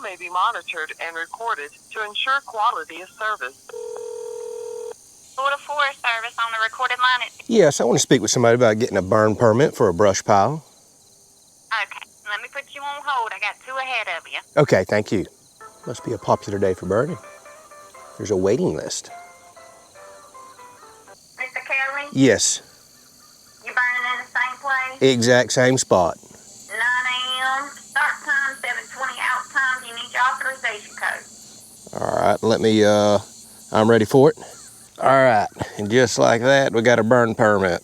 may be monitored and recorded to ensure quality of service. Florida Forest Service on the recorded line. Yes, I want to speak with somebody about getting a burn permit for a brush pile. Okay, let me put you on hold. I got two ahead of you. Okay, thank you. Must be a popular day for burning. There's a waiting list. Mr. Kelley? Yes. You burning in the same place? Exact same spot. 9 a.m. start time, 7:20 out time. Do you need your authorization code? All right, let me, I'm ready for it. All right, and just like that, we got a burn permit.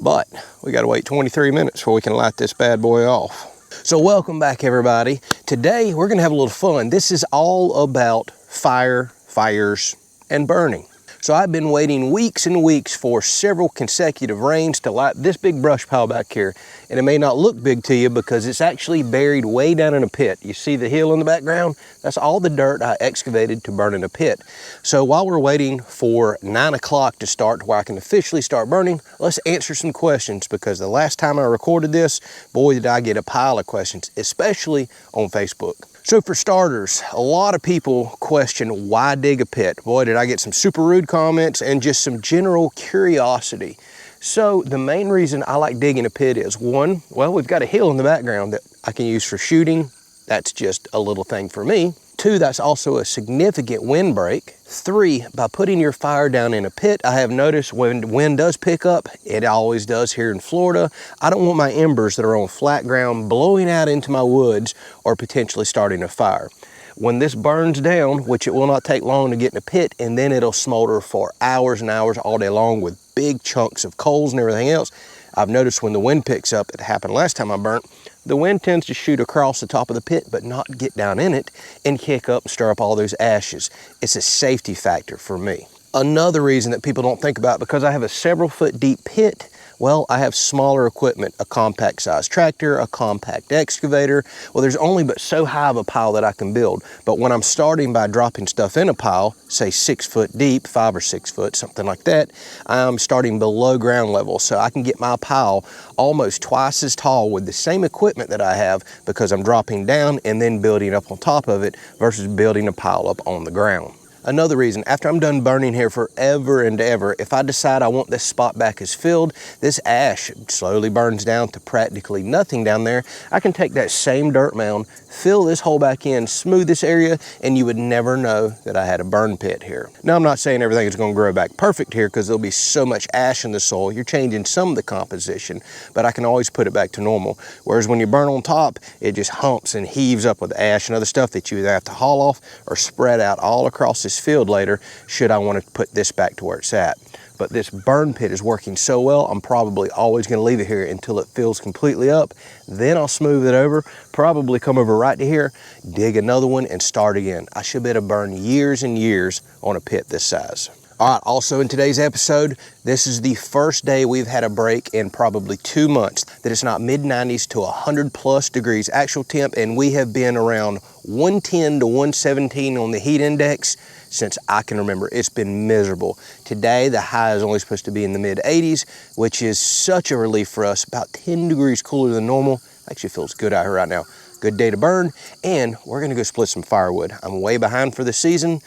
But we gotta wait 23 minutes before we can light this bad boy off. So welcome back, everybody. Today, we're gonna have a little fun. This is all about fires, and burning. So I've been waiting weeks and weeks for several consecutive rains to light this big brush pile back here. And it may not look big to you because it's actually buried way down in a pit. You see the hill in the background? That's all the dirt I excavated to burn in a pit. So while we're waiting for 9 o'clock to start where I can officially start burning, let's answer some questions, because the last time I recorded this, boy, did I get a pile of questions, especially on Facebook. So for starters, a lot of people question why dig a pit. Boy, did I get some super rude comments and just some general curiosity. So the main reason I like digging a pit is, one, well, we've got a hill in the background that I can use for shooting. That's just a little thing for me. Two, that's also a significant windbreak. Three, by putting your fire down in a pit, I have noticed when wind does pick up, it always does here in Florida, I don't want my embers that are on flat ground blowing out into my woods or potentially starting a fire. When this burns down, which it will not take long to get in a pit, and then it'll smolder for hours and hours all day long with big chunks of coals and everything else. I've noticed when the wind picks up, it happened last time I burnt, the wind tends to shoot across the top of the pit but not get down in it and kick up and stir up all those ashes. It's a safety factor for me. Another reason that people don't think about, because I have a several foot deep pit, well, I have smaller equipment, a compact size tractor, a compact excavator. Well, there's only but so high of a pile that I can build. But when I'm starting by dropping stuff in a pile, say 6 foot deep, 5 or 6 foot, something like that, I'm starting below ground level. So I can get my pile almost twice as tall with the same equipment that I have, because I'm dropping down and then building up on top of it versus building a pile up on the ground. Another reason, after I'm done burning here forever and ever, if I decide I want this spot back as filled, this ash slowly burns down to practically nothing down there. I can take that same dirt mound, fill this hole back in, smooth this area, and you would never know that I had a burn pit here. Now, I'm not saying everything is going to grow back perfect here, because there'll be so much ash in the soil. You're changing some of the composition, but I can always put it back to normal. Whereas when you burn on top, it just humps and heaves up with ash and other stuff that you either have to haul off or spread out all across this field later, should I want to put this back to where it's at. But this burn pit is working so well, I'm probably always going to leave it here until it fills completely up. Then I'll smooth it over, probably come over right to here, dig another one, and start again. I should be able to burn years and years on a pit this size. All right, also in today's episode, this is the first day we've had a break in probably 2 months that it's not mid-90s to 100+ degrees actual temp, and we have been around 110 to 117 on the heat index since I can remember. It's been miserable. Today, the high is only supposed to be in the mid-80s, which is such a relief for us, about 10 degrees cooler than normal. Actually feels good out here right now. Good day to burn, and we're gonna go split some firewood. I'm way behind for the season.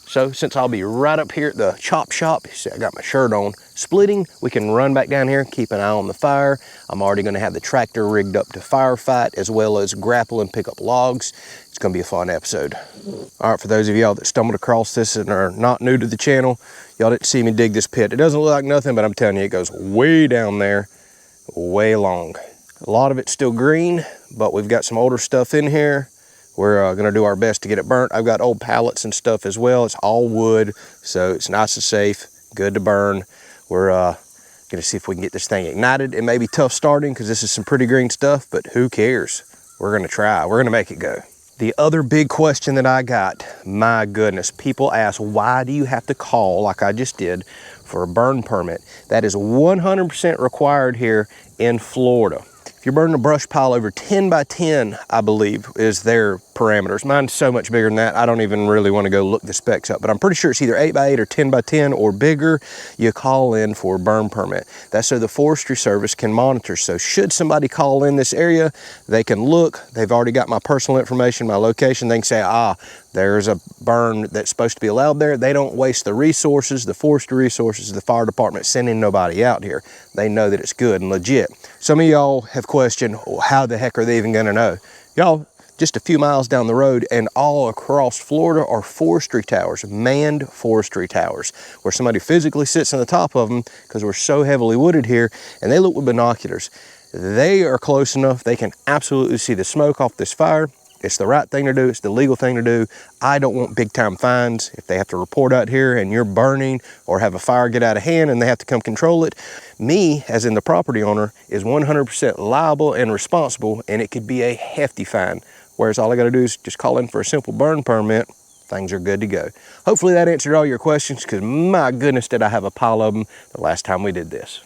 So since I'll be right up here at the chop shop, see, I got my shirt on, splitting, we can run back down here, keep an eye on the fire. I'm already gonna have the tractor rigged up to firefight, as well as grapple and pick up logs. It's gonna be a fun episode. All right, for those of y'all that stumbled across this and are not new to the channel, y'all didn't see me dig this pit. It doesn't look like nothing, but I'm telling you, it goes way down there, way long. A lot of it's still green, but we've got some older stuff in here. We're gonna do our best to get it burnt. I've got old pallets and stuff as well. It's all wood, so it's nice and safe, good to burn. We're gonna see if we can get this thing ignited. It may be tough starting because this is some pretty green stuff, but who cares? We're gonna try, we're gonna make it go. The other big question that I got, my goodness, people ask, why do you have to call, like I just did, for a burn permit? That is 100% required here in Florida. If you're burning a brush pile over 10 by 10, I believe, is their parameters. Mine's so much bigger than that, I don't even really want to go look the specs up, but I'm pretty sure it's either 8 by 8 or 10 by 10 or bigger. You call in for a burn permit. That's so the Forestry Service can monitor. So should somebody call in this area, they can look. They've already got my personal information, my location. They can say, there's a burn that's supposed to be allowed there. They don't waste the resources, the forestry resources, the fire department sending nobody out here. They know that it's good and legit. Some of y'all have questioned, how the heck are they even gonna know? Y'all, just a few miles down the road and all across Florida are forestry towers, manned forestry towers, where somebody physically sits on the top of them because we're so heavily wooded here, and they look with binoculars. They are close enough, they can absolutely see the smoke off this fire. It's the right thing to do, it's the legal thing to do. I don't want big time fines if they have to report out here and you're burning or have a fire get out of hand and they have to come control it. Me, as in the property owner, is 100% liable and responsible, and it could be a hefty fine. Whereas all I gotta do is just call in for a simple burn permit, things are good to go. Hopefully that answered all your questions, because my goodness did I have a pile of them the last time we did this.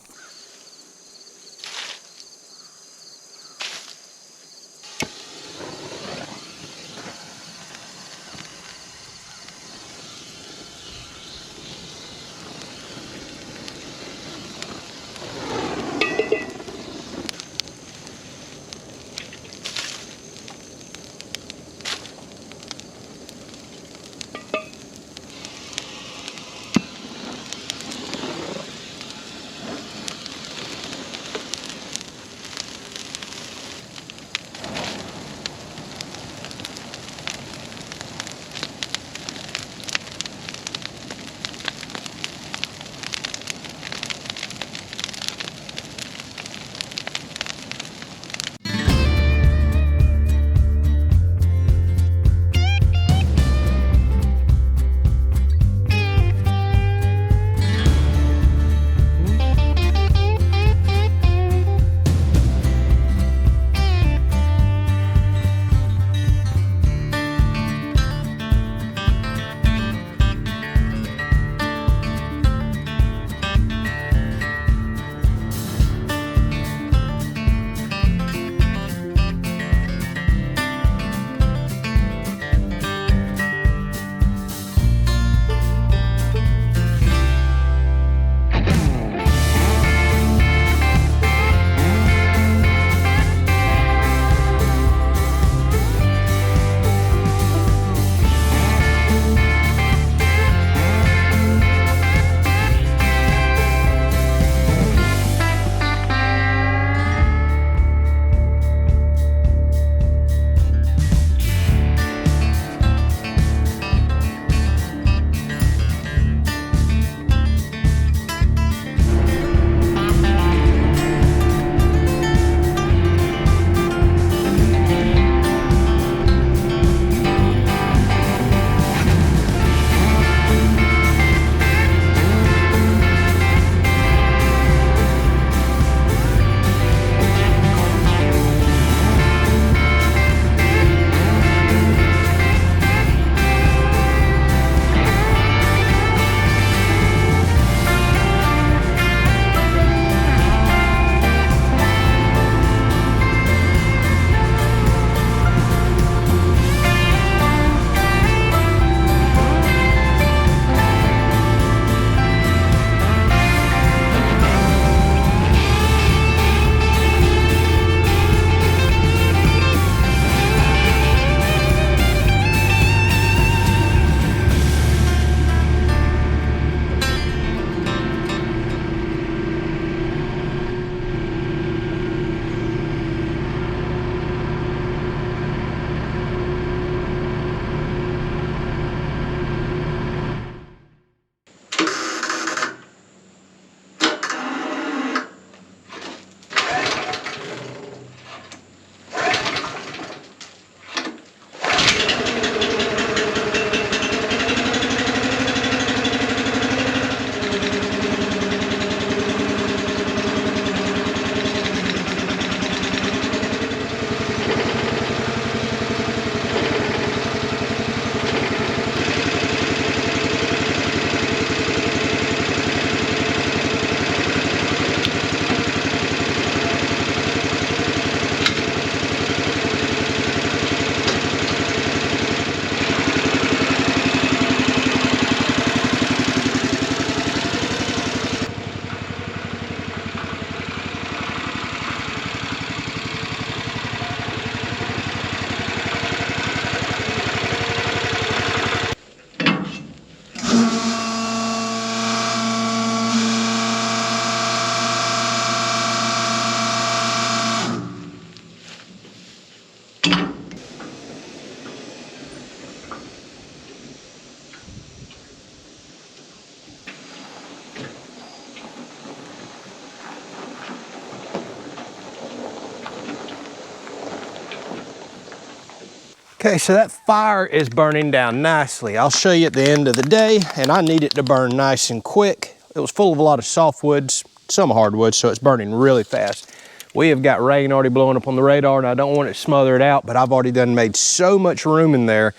Okay, so that fire is burning down nicely. I'll show you at the end of the day, and I need it to burn nice and quick. It was full of a lot of softwoods, some hardwoods, so it's burning really fast. We have got rain already blowing up on the radar, and I don't want it smothered out, but I've already made so much room in there,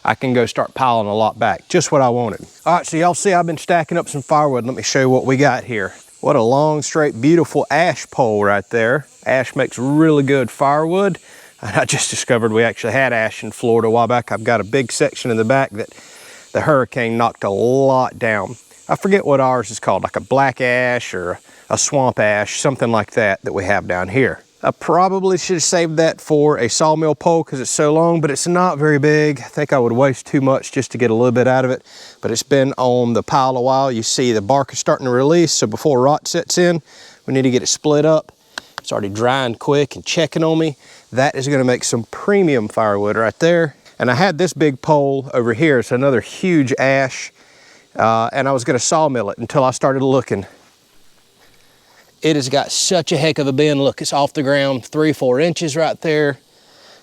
I can go start piling a lot back. Just what I wanted. All right, so y'all see I've been stacking up some firewood. Let me show you what we got here. What a long, straight, beautiful ash pole right there. Ash makes really good firewood. And I just discovered we actually had ash in Florida a while back. I've got a big section in the back that the hurricane knocked a lot down. I forget what ours is called, like a black ash or a swamp ash, something like that we have down here. I probably should have saved that for a sawmill pole because it's so long, but it's not very big. I think I would waste too much just to get a little bit out of it, but it's been on the pile a while. You see the bark is starting to release, so before rot sets in, we need to get it split up. It's already drying quick and checking on me. That is gonna make some premium firewood right there. And I had this big pole over here. It's another huge ash, and I was gonna sawmill it until I started looking. It has got such a heck of a bend. Look, it's off the ground 3-4 inches right there.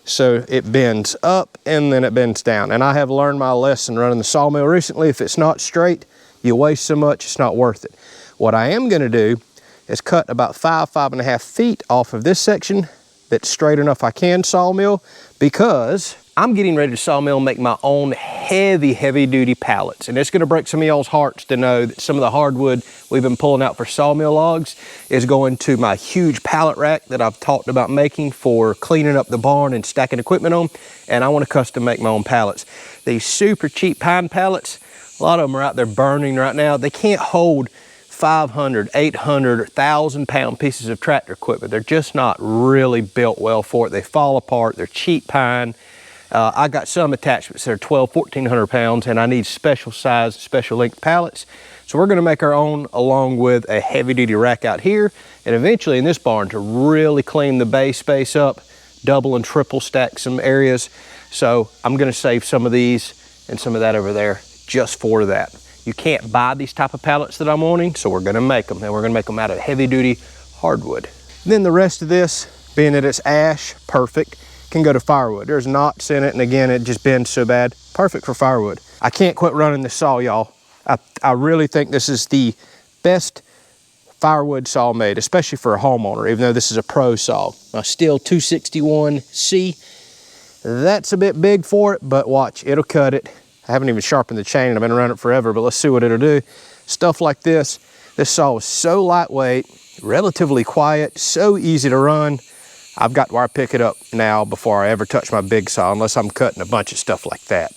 So it bends up and then it bends down. And I have learned my lesson running the sawmill recently. If it's not straight, you waste so much, it's not worth it. What I am gonna do is cut about 5.5 feet off of this section that's straight enough I can sawmill, because I'm getting ready to sawmill and make my own heavy duty pallets. And it's gonna break some of y'all's hearts to know that some of the hardwood we've been pulling out for sawmill logs is going to my huge pallet rack that I've talked about making for cleaning up the barn and stacking equipment on. And I wanna custom make my own pallets. These super cheap pine pallets, a lot of them are out there burning right now. They can't hold 500, 800, 1,000 pound pieces of tractor equipment. They're just not really built well for it. They fall apart, they're cheap pine. I got some attachments that are 1,200, 1,400 pounds, and I need special size, special length pallets. So we're gonna make our own, along with a heavy duty rack out here, and eventually in this barn to really clean the bay space up, double and triple stack some areas. So I'm gonna save some of these and some of that over there just for that. You can't buy these type of pallets that I'm wanting, so we're gonna make them, and we're gonna make them out of heavy duty hardwood. Then the rest of this, being that it's ash, perfect, can go to firewood. There's knots in it, and again, it just bends so bad. Perfect for firewood. I can't quit running this saw, y'all. I really think this is the best firewood saw made, especially for a homeowner, even though this is a pro saw. My Steel 261C, that's a bit big for it, but watch, it'll cut it. I haven't even sharpened the chain, and I've been running it forever, but let's see what it'll do. Stuff like this saw is so lightweight, relatively quiet, so easy to run. I've got where I pick it up now before I ever touch my big saw, unless I'm cutting a bunch of stuff like that.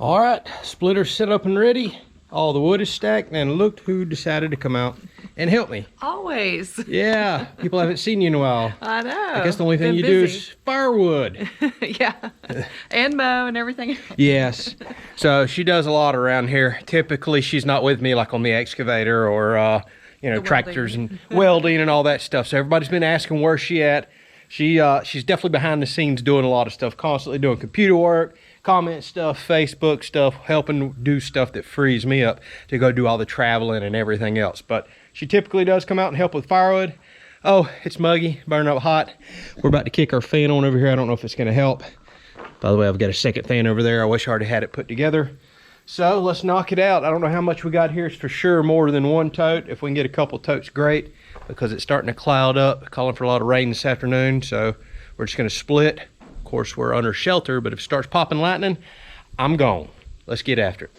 All right, splitter's set up and ready. All the wood is stacked, and look who decided to come out and help me. Always. Yeah, people haven't seen you in a while. I know. I guess the only thing Been you do busy. is firewood. Yeah. And mow and everything else. Yes. So she does a lot around here. Typically, she's not with me like on the excavator or, you know, The tractors welding. and welding and all that stuff. So everybody's been asking where she at. She's definitely behind the scenes doing a lot of stuff, constantly doing computer work, comment stuff, Facebook stuff, helping do stuff that frees me up to go do all the traveling and everything else. But she typically does come out and help with firewood. Oh, it's muggy, burning up hot. We're about to kick our fan on over here. I don't know if it's gonna help. By the way, I've got a second fan over there. I wish I already had it put together. So let's knock it out. I don't know how much we got here. It's for sure more than one tote. If we can get a couple totes, great, because it's starting to cloud up, calling for a lot of rain this afternoon. So we're just gonna split. Of course, we're under shelter, but if it starts popping lightning, I'm gone. Let's get after it.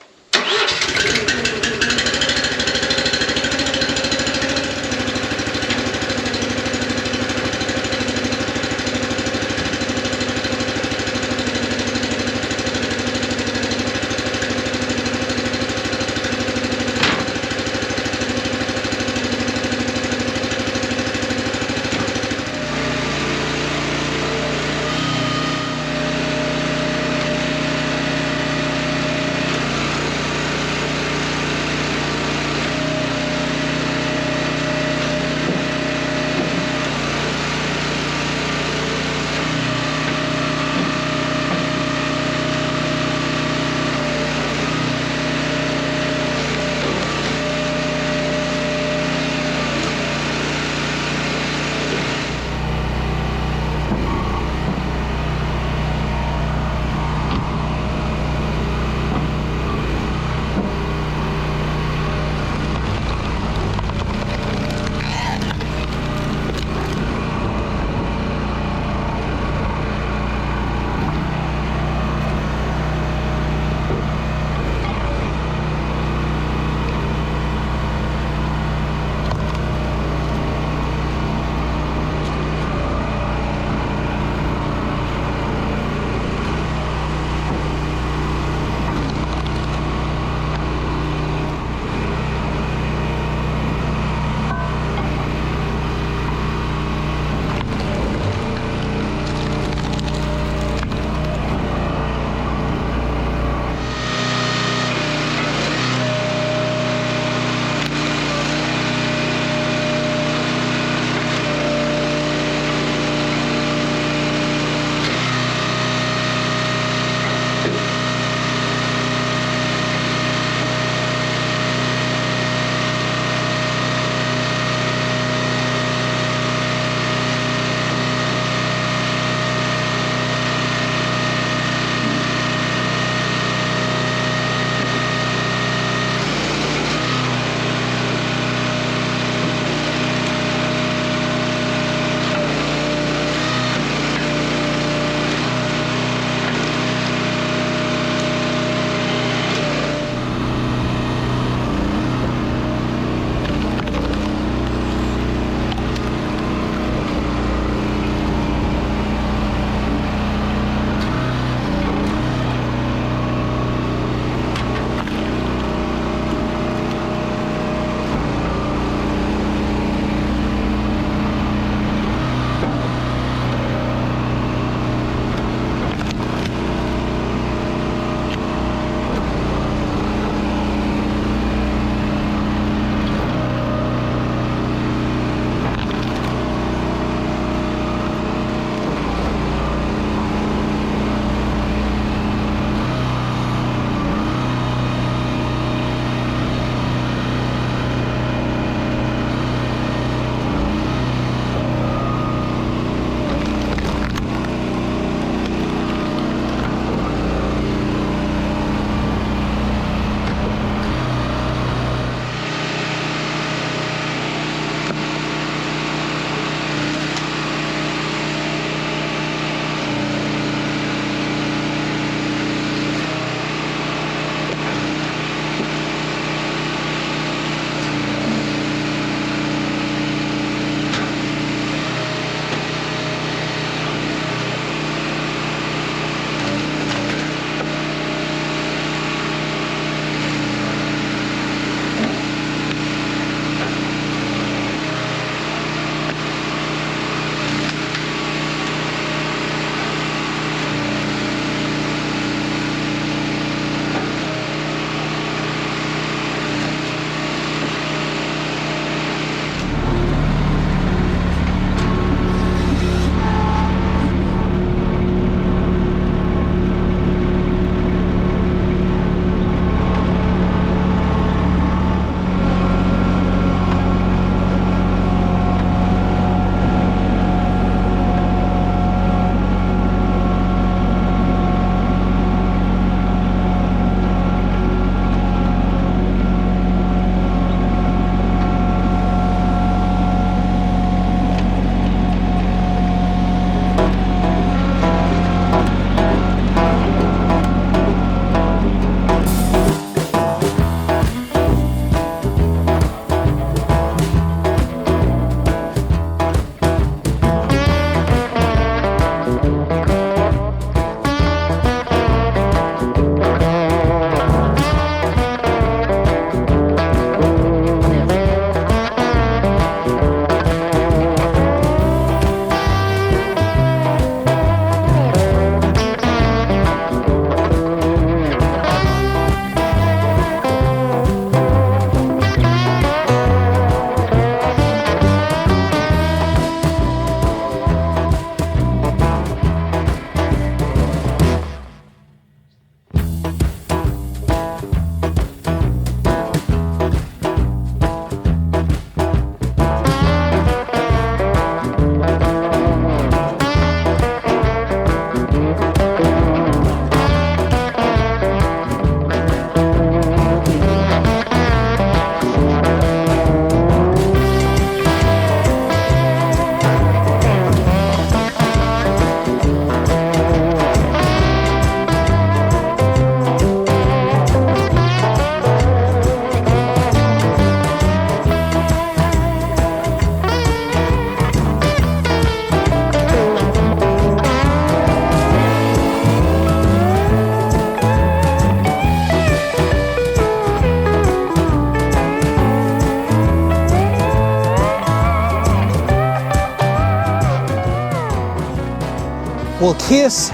Well, kiss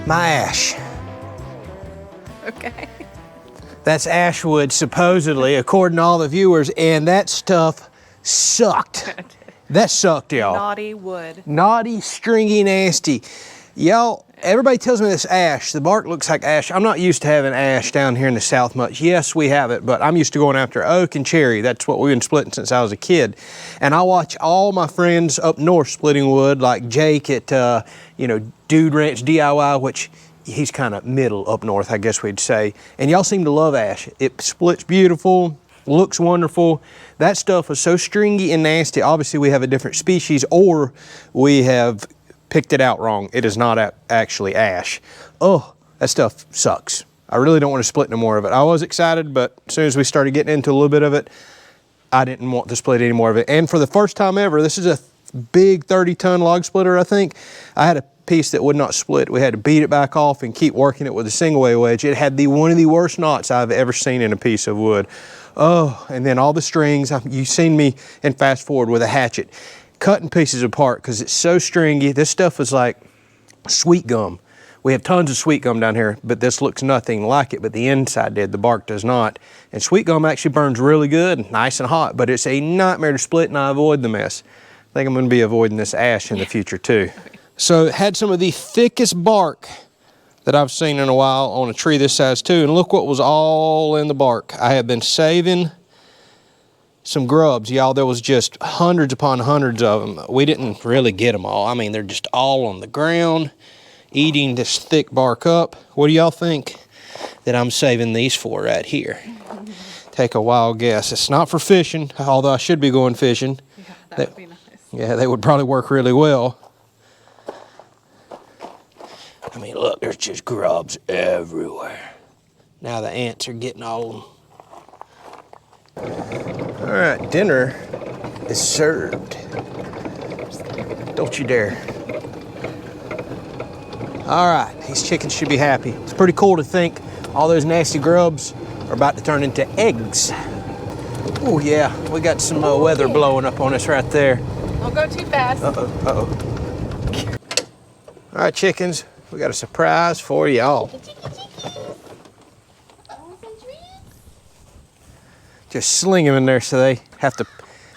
my ash. Okay. That's ash wood, supposedly, according to all the viewers, and that stuff sucked. That sucked, y'all. Naughty wood. Naughty, stringy, nasty. Y'all, everybody tells me this ash, the bark looks like ash. I'm not used to having ash down here in the South much. Yes, we have it, but I'm used to going after oak and cherry. That's what we've been splitting since I was a kid. And I watch all my friends up north splitting wood, like Jake at, Dude Ranch DIY, which he's kind of middle up north, I guess we'd say. And y'all seem to love ash. It splits beautiful, looks wonderful. That stuff is so stringy and nasty. Obviously, we have a different species, or we have picked it out wrong. It is not actually ash. Oh, that stuff sucks. I really don't want to split no more of it. I was excited, but as soon as we started getting into a little bit of it, I didn't want to split any more of it. And for the first time ever, this is a big 30-ton log splitter, I think. I had a piece that would not split. We had to beat it back off and keep working it with a single way wedge. It had one of the worst knots I've ever seen in a piece of wood. Oh, and then all the strings. You've seen me in fast forward with a hatchet, cutting pieces apart because it's so stringy. This stuff is like sweet gum. We have tons of sweet gum down here, but this looks nothing like it, but the inside did, the bark does not. And sweet gum actually burns really good, nice and hot, but it's a nightmare to split, and I avoid the mess. I think I'm gonna be avoiding this ash in the future too. So it had some of the thickest bark that I've seen in a while on a tree this size too, and look what was all in the bark. I have been saving some grubs, y'all. There was just hundreds upon hundreds of them. We didn't really get them all. I mean, they're just all on the ground, eating this thick bark up. What do y'all think that I'm saving these for right here? Take a wild guess. It's not for fishing, although I should be going fishing. Yeah, that would be nice. Yeah, they would probably work really well. I mean, look, there's just grubs everywhere. Now the ants are getting all of them. All right, dinner is served. Don't you dare. All right, these chickens should be happy. It's pretty cool to think all those nasty grubs are about to turn into eggs. Oh yeah, we got some weather blowing up on us right there. Don't go too fast. Uh-oh. All right, chickens, we got a surprise for y'all. Just sling them in there so they have to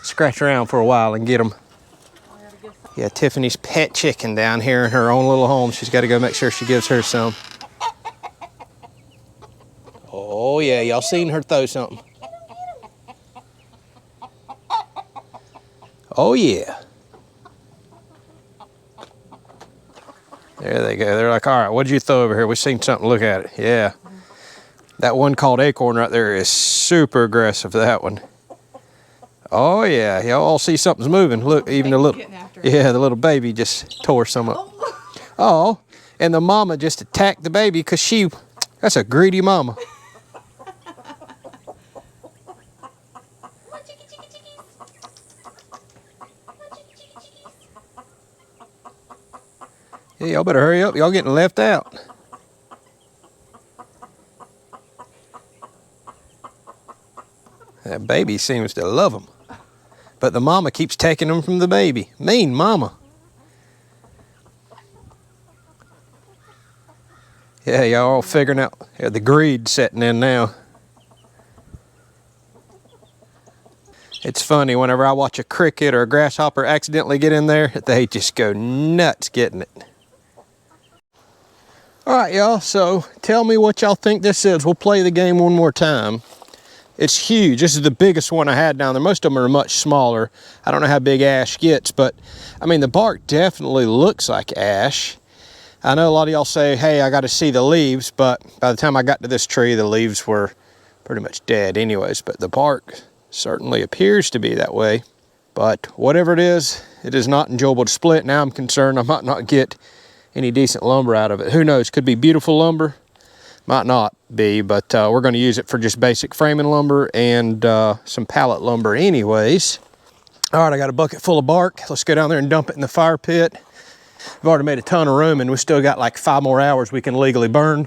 scratch around for a while and get them. Yeah, Tiffany's pet chicken down here in her own little home. She's got to go make sure she gives her some. Oh yeah, y'all seen her throw something. Oh yeah. There they go. They're like, all right, what'd you throw over here? We seen something, look at it. Yeah. That one called Acorn right there is super aggressive, that one. Oh yeah, y'all all see something's moving. Look, even the little, the little baby just tore some up. Oh, and the mama just attacked the baby because that's a greedy mama. Yeah, y'all better hurry up. Y'all getting left out. That baby seems to love them. But the mama keeps taking them from the baby. Mean mama. Yeah, y'all all figuring out the greed setting in now. It's funny, whenever I watch a cricket or a grasshopper accidentally get in there, they just go nuts getting it. All right, y'all, so tell me what y'all think this is. We'll play the game one more time. It's huge. This is the biggest one I had down there. Most of them are much smaller. I don't know how big ash gets, but I mean, the bark definitely looks like ash. I know a lot of y'all say, hey, I got to see the leaves, but by the time I got to this tree, the leaves were pretty much dead anyways, but the bark certainly appears to be that way. But whatever it is not enjoyable to split. Now I'm concerned I might not get any decent lumber out of it. Who knows, could be beautiful lumber, might not be, but we're going to use it for just basic framing lumber and some pallet lumber anyways. All right, I got a bucket full of bark. Let's go down there and dump it in the fire pit. We've already made a ton of room and we still got like 5 more hours we can legally burn.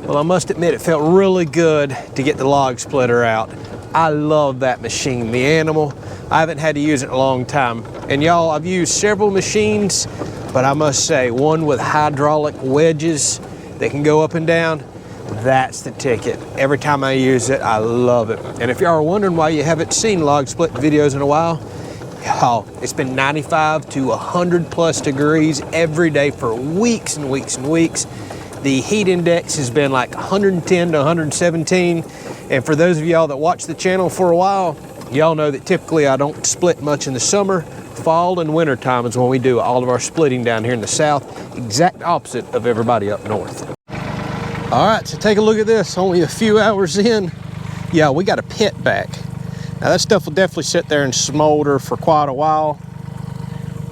Well, I must admit it felt really good to get the log splitter out. I love that machine, the Animal. I haven't had to use it in a long time. And y'all, I've used several machines, but I must say, one with hydraulic wedges that can go up and down, that's the ticket. Every time I use it, I love it. And if y'all are wondering why you haven't seen log split videos in a while, y'all, it's been 95 to 100 plus degrees every day for weeks and weeks and weeks. The heat index has been like 110 to 117. And for those of y'all that watch the channel for a while, y'all know that typically I don't split much in the summer. Fall and winter time is when we do all of our splitting down here in the south, exact opposite of everybody up north. All right, so take a look at this. Only a few hours in, yeah, we got a pit back. Now that stuff will definitely sit there and smolder for quite a while.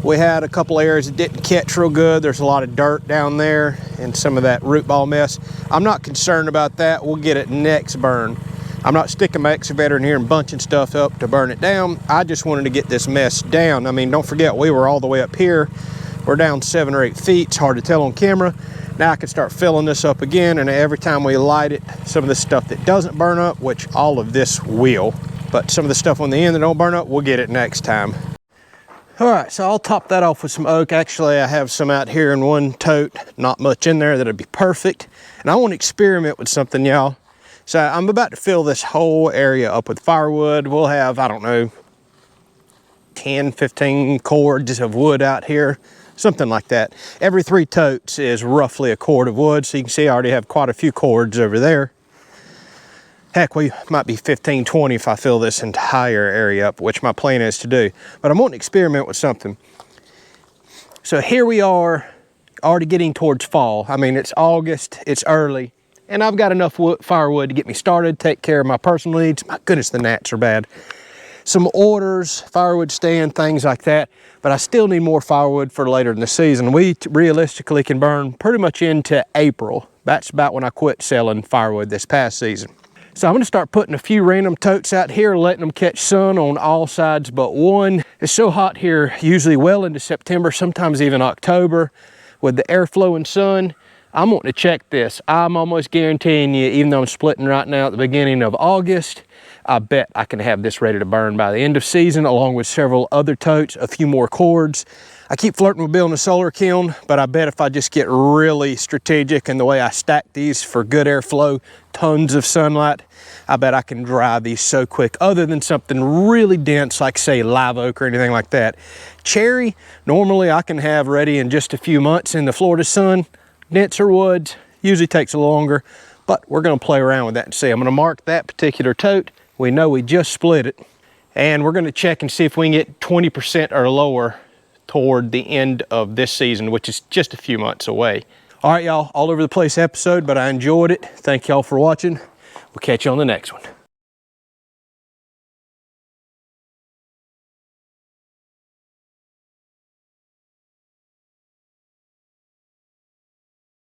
We had a couple areas that didn't catch real good. There's a lot of dirt down there and some of that root ball mess. I'm not concerned about that. We'll get it next burn. I'm not sticking my excavator in here and bunching stuff up to burn it down. I just wanted to get this mess down. I mean, don't forget, we were all the way up here. We're down 7 or 8 feet. It's hard to tell on camera. Now I can start filling this up again, and every time we light it, some of the stuff that doesn't burn up, which all of this will, but some of the stuff on the end that don't burn up, we'll get it next time. All right, so I'll top that off with some oak. Actually, I have some out here in one tote, not much in there, that'll be perfect. And I want to experiment with something, y'all. So I'm about to fill this whole area up with firewood. We'll have, I don't know, 10, 15 cords of wood out here, something like that. Every 3 totes is roughly a cord of wood. So you can see I already have quite a few cords over there. Heck, we might be 15, 20 if I fill this entire area up, which my plan is to do. But I'm wanting to experiment with something. So here we are, already getting towards fall. I mean, it's August, it's early, and I've got enough firewood to get me started, take care of my personal needs. My goodness, the gnats are bad. Some orders, firewood stand, things like that. But I still need more firewood for later in the season. We realistically can burn pretty much into April. That's about when I quit selling firewood this past season. So I'm gonna start putting a few random totes out here, letting them catch sun on all sides but one. It's so hot here, usually well into September, sometimes even October, with the airflow and sun. I'm wanting to check this. I'm almost guaranteeing you, even though I'm splitting right now at the beginning of August, I bet I can have this ready to burn by the end of season, along with several other totes, a few more cords. I keep flirting with building a solar kiln, but I bet if I just get really strategic in the way I stack these for good airflow, tons of sunlight, I bet I can dry these so quick, other than something really dense like, say, live oak or anything like that. Cherry, normally I can have ready in just a few months in the Florida sun. Denser woods usually takes a little longer, but we're gonna play around with that and see. I'm gonna mark that particular tote. We know we just split it, and we're gonna check and see if we can get 20% or lower toward the end of this season, which is just a few months away. All right, y'all, all over the place episode, but I enjoyed it. Thank y'all for watching. We'll catch you on the next one.